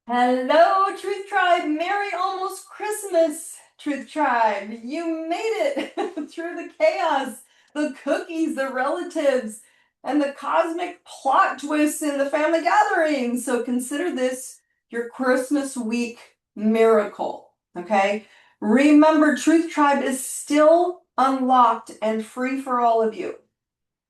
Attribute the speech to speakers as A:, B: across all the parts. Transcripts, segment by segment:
A: Hello, Truth Tribe. Merry almost Christmas, Truth Tribe. You made it through the chaos, the cookies, the relatives, and the cosmic plot twists in the family gathering. So consider this your Christmas week miracle, okay? Remember, Truth Tribe is still unlocked and free for all of you.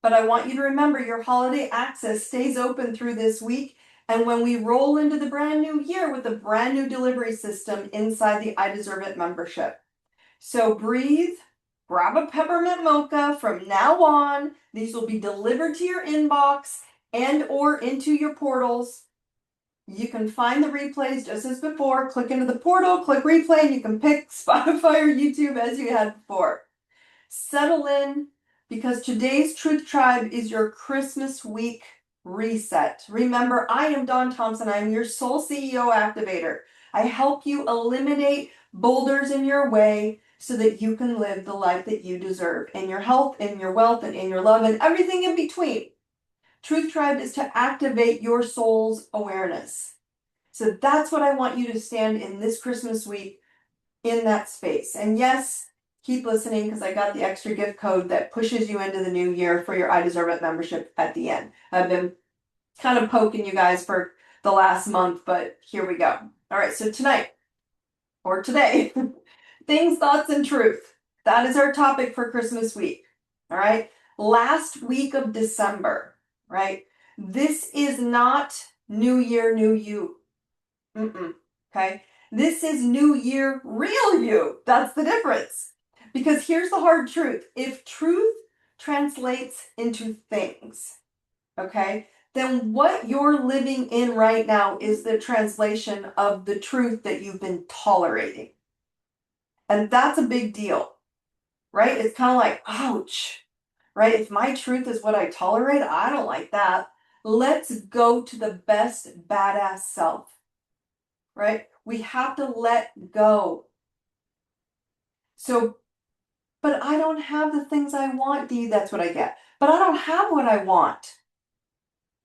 A: But I want you to remember your holiday access stays open through this week. And when we roll into the brand new year with a brand new delivery system inside the I Deserve It membership. So breathe, grab a peppermint mocha from now on. These will be delivered to your inbox and or into your portals. You can find the replays just as before. Click into the portal, click replay, and you can pick Spotify or YouTube as you had before. Settle in, because today's Truth Tribe is your Christmas week reset. Remember, I am Daune Thompson. I am your soul CEO activator. I help you eliminate boulders in your way so that you can live the life that you deserve in your health, in your wealth, and in your love, and everything in between. Truth Tribe is to activate your soul's awareness. So that's what I want you to stand in this Christmas week in that space. And yes, keep listening because I got the extra gift code that pushes you into the new year for your I Deserve It membership at the end. I've been kind of poking you guys for the last month, but here we go. All right, so tonight or today, things, thoughts, and truth. That is our topic for Christmas week. All right, last week of December, right? This is not New Year, New You. Okay. This is new year, real you. That's the difference. Because here's the hard truth. If truth translates into things, okay, then what you're living in right now is the translation of the truth that you've been tolerating. And that's a big deal, right? It's kind of like, ouch, right? If my truth is what I tolerate, I don't like that. Let's go to the best badass self, right? We have to let go. So, but I don't have the things I want, Dee. That's what I get. But I don't have what I want,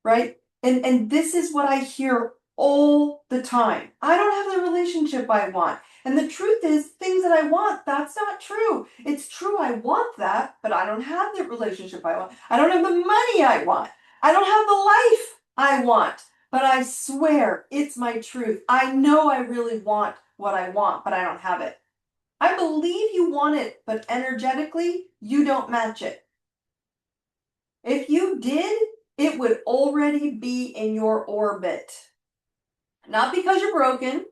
A: right? And this is what I hear all the time. I don't have the relationship I want. And the truth is, things that I want, that's not true. It's true I want that, but I don't have the relationship I want. I don't have the money I want. I don't have the life I want. But I swear it's my truth. I know I really want what I want, but I don't have it. I believe you want it, but energetically, you don't match it. If you did, it would already be in your orbit. Not because you're broken,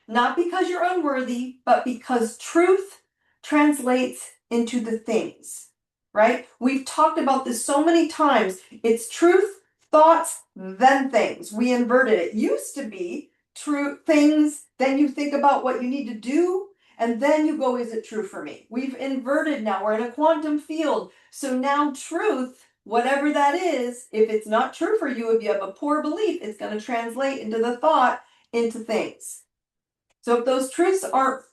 A: not because you're unworthy, but because truth translates into the things, right? We've talked about this so many times. It's truth, thoughts, then things. We inverted it. It used to be true things, then you think about what you need to do, and then you go, is it true for me? We've inverted now. We're in a quantum field. So now truth, whatever that is, if it's not true for you, if you have a poor belief, it's going to translate into the thought, into things. So if those truths aren't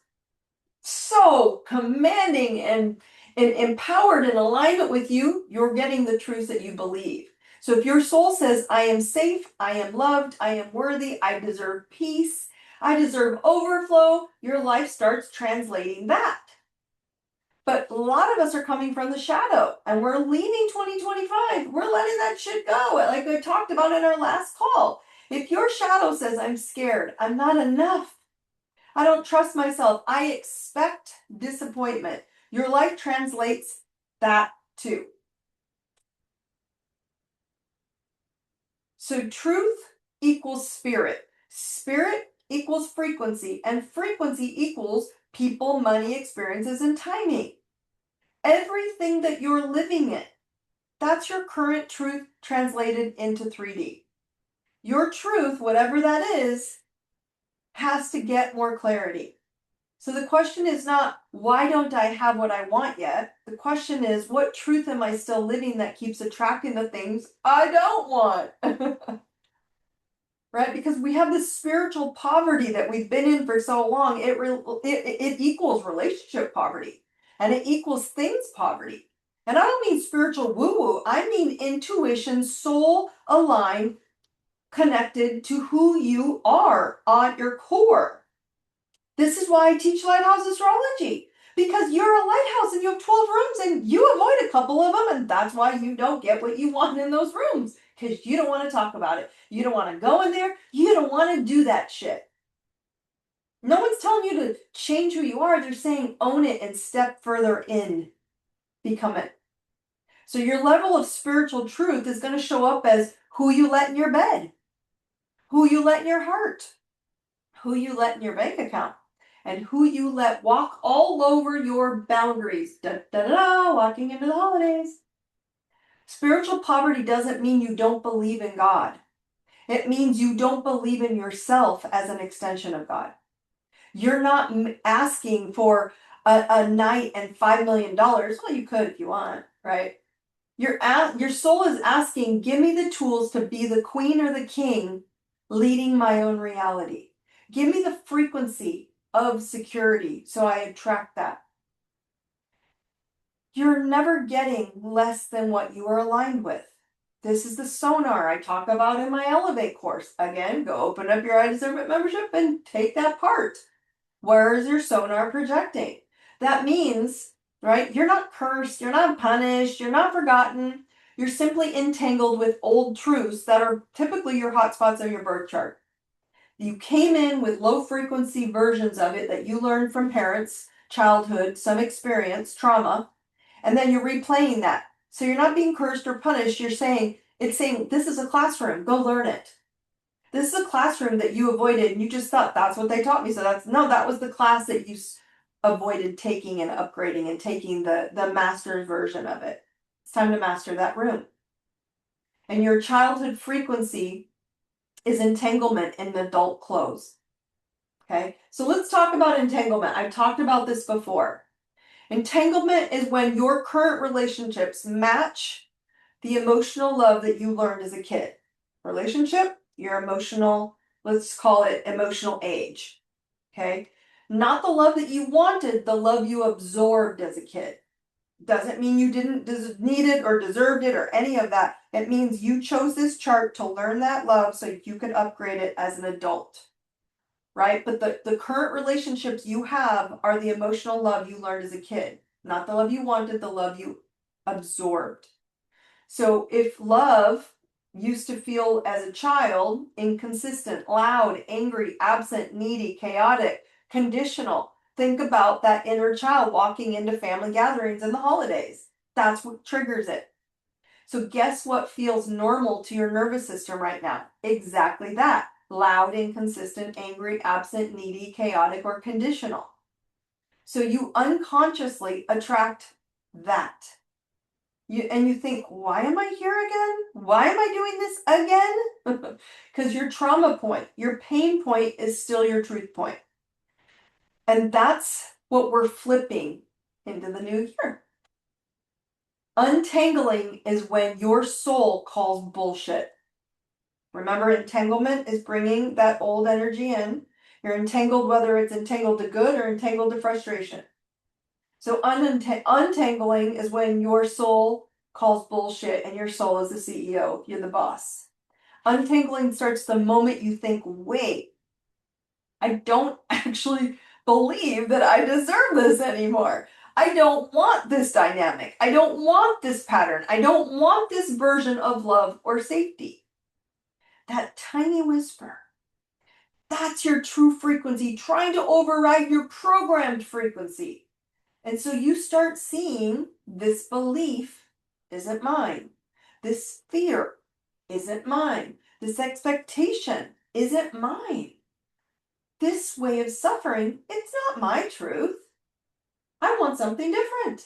A: so commanding and empowered in alignment with you, you're getting the truths that you believe. So if your soul says, I am safe, I am loved, I am worthy, I deserve peace, I deserve overflow, your life starts translating that. But a lot of us are coming from the shadow and we're leaving 2025. We're letting that shit go, like I talked about in our last call. If your shadow says, I'm scared, I'm not enough, I don't trust myself, I expect disappointment, your life translates that too. So truth equals spirit. Spirit equals frequency, and frequency equals people, money, experiences, and timing. Everything that you're living in, that's your current truth translated into 3D. Your truth, whatever that is, has to get more clarity. So the question is not, why don't I have what I want yet? The question is, what truth am I still living that keeps attracting the things I don't want? Right? Because we have this spiritual poverty that we've been in for so long. It equals relationship poverty, and it equals things poverty. And I don't mean spiritual woo-woo. I mean intuition, soul aligned connected to who you are on your core. This is why I teach lighthouse astrology, because you're a lighthouse and you have 12 rooms and you avoid a couple of them, and that's why you don't get what you want in those rooms, because you don't want to talk about it. You don't want to go in there. You don't want to do that shit. No one's telling you to change who you are. They're saying own it and step further in. Become it. So your level of spiritual truth is going to show up as who you let in your bed, who you let in your heart, who you let in your bank account, and who you let walk all over your boundaries. Da, da, da, da, walking into the holidays. Spiritual poverty doesn't mean you don't believe in God. It means you don't believe in yourself as an extension of God. You're not asking for a night and $5 million. Well, you could if you want, right? Your soul is asking, give me the tools to be the queen or the king leading my own reality. Give me the frequency of security so I attract that. You're never getting less than what you are aligned with. This is the sonar I talk about in my Elevate course. Again, go open up your iDiscernment membership and take that part. Where is your sonar projecting? That means, right, you're not cursed, you're not punished, you're not forgotten. You're simply entangled with old truths that are typically your hotspots of your birth chart. You came in with low frequency versions of it that you learned from parents, childhood, some experience, trauma, and then you're replaying that. So you're not being cursed or punished. It's saying, this is a classroom, go learn it. This is a classroom that you avoided and you just thought that's what they taught me. So that was the class that you avoided taking and upgrading and taking the master's version of it. It's time to master that room. And your childhood frequency is entanglement in adult clothes. Okay, so let's talk about entanglement. I've talked about this before. Entanglement is when your current relationships match the emotional love that you learned as a kid. Relationship, your emotional, let's call it emotional age. Okay, not the love that you wanted, the love you absorbed as a kid. Doesn't mean you didn't need it or deserved it or any of that. It means you chose this chart to learn that love so you could upgrade it as an adult, right? But the current relationships you have are the emotional love you learned as a kid, not the love you wanted, the love you absorbed. So if love used to feel as a child inconsistent, loud, angry, absent, needy, chaotic, conditional, think about that inner child walking into family gatherings in the holidays. That's what triggers it. So guess what feels normal to your nervous system right now? Exactly that. Loud, inconsistent, angry, absent, needy, chaotic, or conditional. So you unconsciously attract that. You think, why am I here again? Why am I doing this again? Because your trauma point, your pain point is still your truth point. And that's what we're flipping into the new year. Untangling is when your soul calls bullshit. Remember, entanglement is bringing that old energy in. You're entangled, whether it's entangled to good or entangled to frustration. So untangling is when your soul calls bullshit and your soul is the CEO. You're the boss. Untangling starts the moment you think, wait, I don't actually believe that I deserve this anymore. I don't want this dynamic. I don't want this pattern. I don't want this version of love or safety. That tiny whisper, that's your true frequency trying to override your programmed frequency. And so you start seeing this belief isn't mine. This fear isn't mine. This expectation isn't mine. This way of suffering, it's not my truth. I want something different.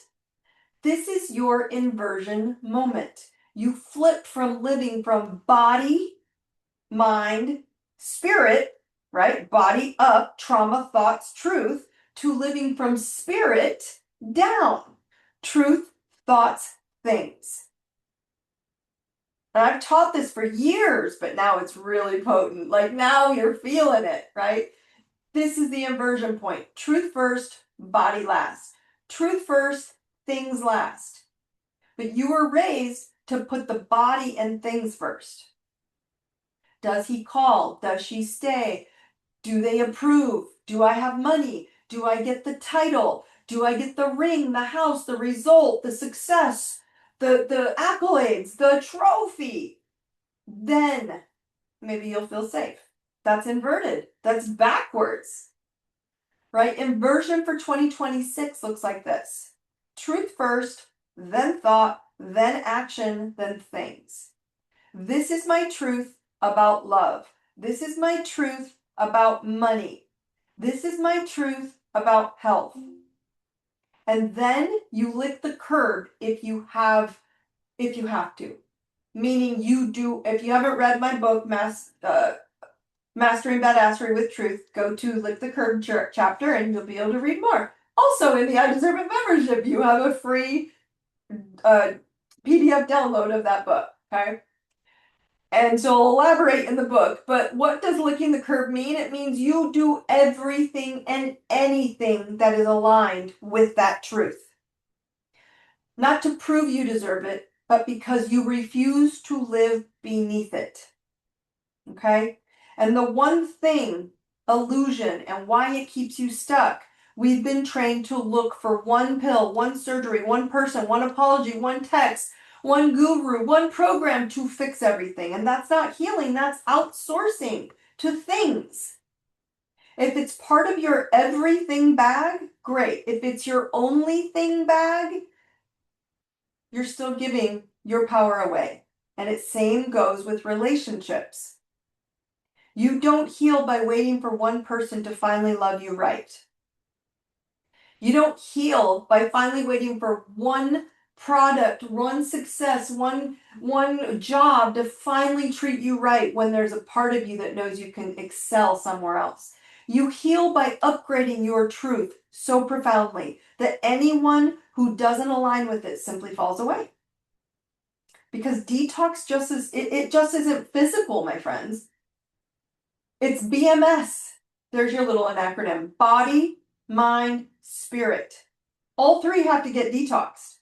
A: This is your inversion moment. You flip from living from body, mind, spirit, right? Body up, trauma, thoughts, truth, to living from spirit down. Truth, thoughts, things. And I've taught this for years, but now it's really potent. Like now you're feeling it, right? This is the inversion point. Truth first, body last. Truth first, things last. But you were raised to put the body and things first. Does he call? Does she stay? Do they approve? Do I have money? Do I get the title? Do I get the ring, the house, the result, the success, the accolades, the trophy? Then maybe you'll feel safe. That's inverted. That's backwards, right? Inversion for 2026 looks like this. Truth first, then thought, then action, then things. This is my truth about love. This is my truth about money. This is my truth about health. And then you lick the curb if you have to. Meaning you do, if you haven't read my book, Mastering Badassery with Truth, go to Lick the Curb chapter and you'll be able to read more. Also in the I Deserve It membership, you have a free PDF download of that book, okay? And so I'll elaborate in the book, but what does licking the curb mean? It means you do everything and anything that is aligned with that truth. Not to prove you deserve it, but because you refuse to live beneath it. Okay? And the one thing, illusion, and why it keeps you stuck, we've been trained to look for one pill, one surgery, one person, one apology, one text, one guru, one program to fix everything. And that's not healing, that's outsourcing to things. If it's part of your everything bag, great. If it's your only thing bag, you're still giving your power away. And it same goes with relationships. You don't heal by waiting for one person to finally love you right. You don't heal by finally waiting for one product, one success, one job to finally treat you right when there's a part of you that knows you can excel somewhere else. You heal by upgrading your truth so profoundly that anyone who doesn't align with it simply falls away. Because detox it just isn't physical, my friends. It's BMS. There's your little acronym. Body, mind, spirit. All three have to get detoxed.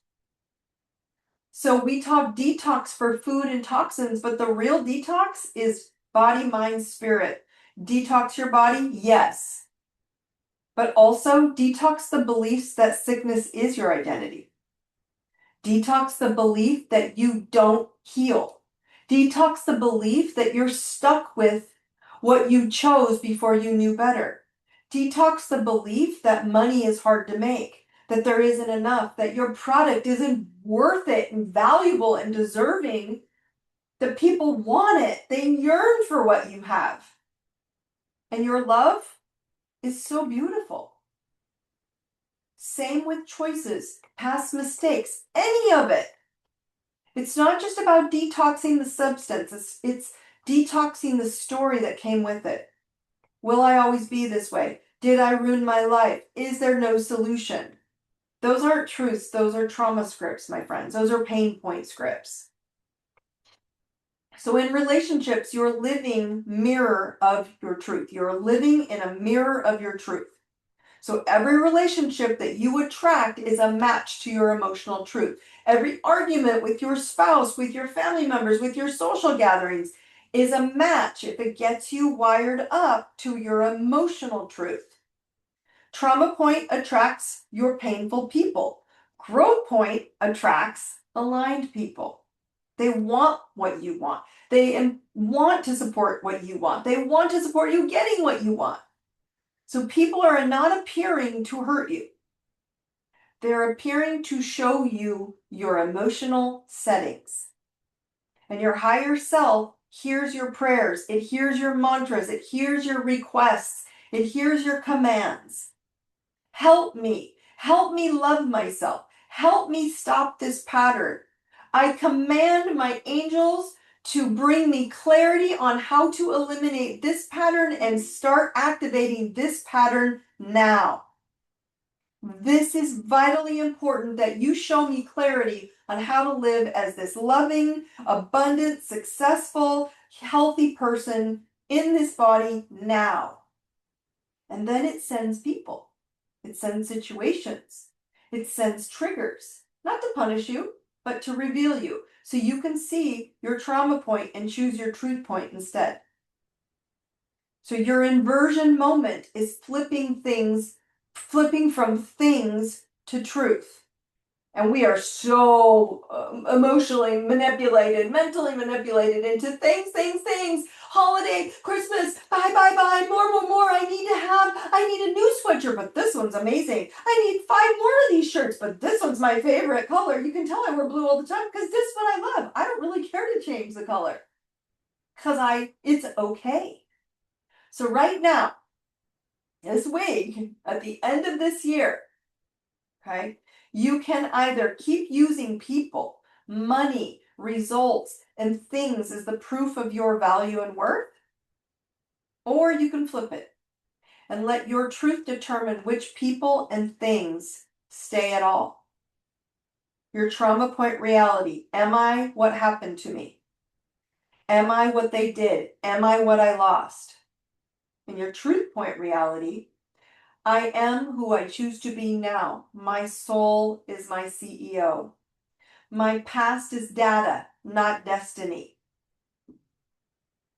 A: So we talk detox for food and toxins, but the real detox is body, mind, spirit. Detox your body? Yes. But also detox the beliefs that sickness is your identity. Detox the belief that you don't heal. Detox the belief that you're stuck with what you chose before you knew better. Detox the belief that money is hard to make, that there isn't enough, that your product isn't worth it and valuable and deserving, that people want it. They yearn for what you have. And your love is so beautiful. Same with choices, past mistakes, any of it. It's not just about detoxing the substance, it's detoxing the story that came with it. Will I always be this way? Did I ruin my life? Is there no solution? Those aren't truths, those are trauma scripts, my friends. Those are pain point scripts. So in relationships, you're living mirror of your truth. You're living in a mirror of your truth. So every relationship that you attract is a match to your emotional truth. Every argument with your spouse, with your family members, with your social gatherings is a match if it gets you wired up to your emotional truth. Trauma point attracts your painful people. Growth point attracts aligned people. They want what you want. They want to support what you want. They want to support you getting what you want. So people are not appearing to hurt you. They're appearing to show you your emotional settings. And your higher self hears your prayers. It hears your mantras. It hears your requests. It hears your commands. Help me. Help me love myself. Help me stop this pattern. I command my angels to bring me clarity on how to eliminate this pattern and start activating this pattern now. This is vitally important that you show me clarity on how to live as this loving, abundant, successful, healthy person in this body now. And then it sends people. It sends situations. It sends triggers, not to punish you, but to reveal you. So you can see your trauma point and choose your truth point instead. So your inversion moment is flipping from things to truth. And we are so emotionally manipulated, mentally manipulated into things, holiday, Christmas, buy, more. I need a new sweatshirt, but this one's amazing. I need 5 more of these shirts, but this one's my favorite color. You can tell I wear blue all the time because this one I love. I don't really care to change the color because it's okay. So right now, this week, at the end of this year, okay, you can either keep using people, money, results, and things as the proof of your value and worth, or you can flip it and let your truth determine which people and things stay at all. Your trauma point reality. Am I what happened to me? Am I what they did? Am I what I lost? And your truth point reality. I am who I choose to be now. My soul is my CEO. My past is data, not destiny.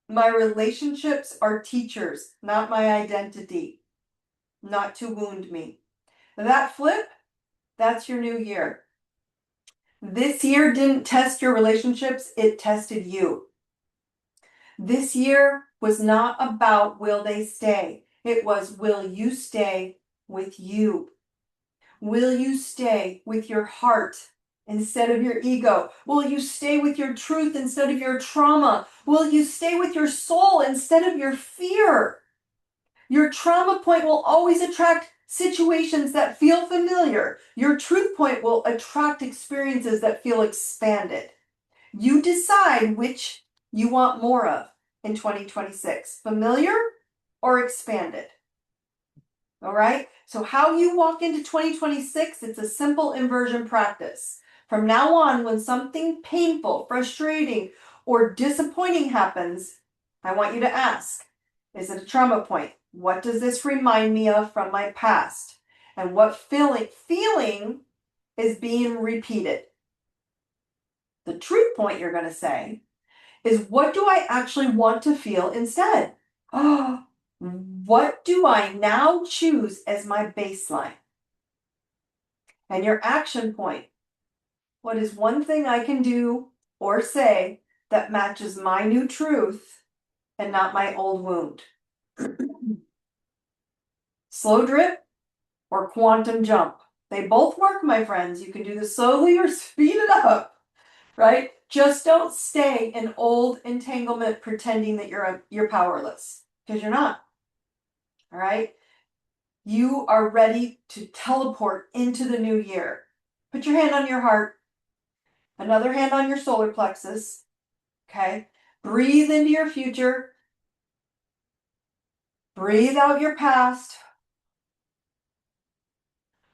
A: My relationships are teachers, not my identity, not to wound me. That flip, that's your new year. This year didn't test your relationships, it tested you. This year was not about will they stay. It was will you stay with you? Will you stay with your heart instead of your ego? Will you stay with your truth instead of your trauma? Will you stay with your soul instead of your fear? Your trauma point will always attract situations that feel familiar. Your truth point will attract experiences that feel expanded. You decide which you want more of in 2026, familiar or expanded. All right. So how you walk into 2026, it's a simple inversion practice. From now on, when something painful, frustrating, or disappointing happens, I want you to ask, is it a trauma point? What does this remind me of from my past? And what feeling is being repeated? The truth point you're going to say is, what do I actually want to feel instead? Oh, what do I now choose as my baseline? And your action point. What is one thing I can do or say that matches my new truth and not my old wound? Slow drip or quantum jump. They both work, my friends. You can do this slowly or speed it up, right? Just don't stay in old entanglement pretending that you're powerless, because you're not. All right? You are ready to teleport into the new year. Put your hand on your heart, another hand on your solar plexus. Okay? Breathe into your future. Breathe out your past.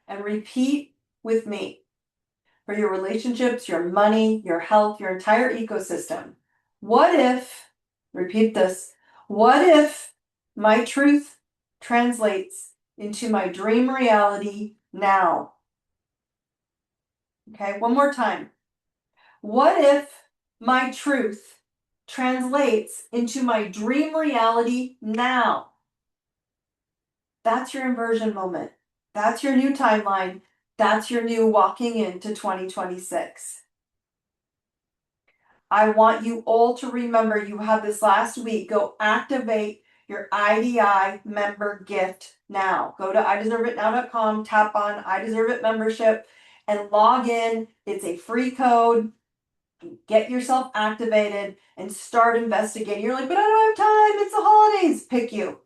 A: And repeat with me for your relationships, your money, your health, your entire ecosystem. What if, repeat this, what if my truth translates into my dream reality now? Okay, one more time. What if my truth translates into my dream reality now? That's your inversion moment. That's your new timeline. That's your new walking into 2026. I want you all to remember you have this last week. Go activate your IDI member gift now. Go to ideserveitnow.com, tap on I Deserve It membership, and log in. It's a free code. Get yourself activated and start investigating. You're like, but I don't have time. It's the holidays. Pick you.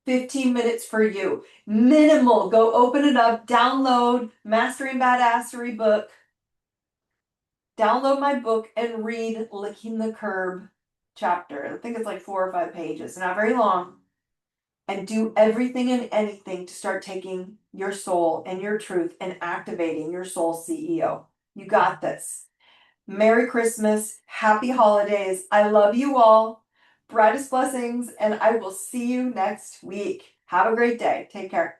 A: 15 minutes for you. Minimal. Go open it up. Download Mastering Badassery book. Download my book and read Licking the Curb chapter. I think it's like 4 or 5 pages. Not very long. And do everything and anything to start taking your soul and your truth and activating your soul CEO. You got this. Merry Christmas. Happy holidays. I love you all. Brightest blessings, and I will see you next week. Have a great day. Take care.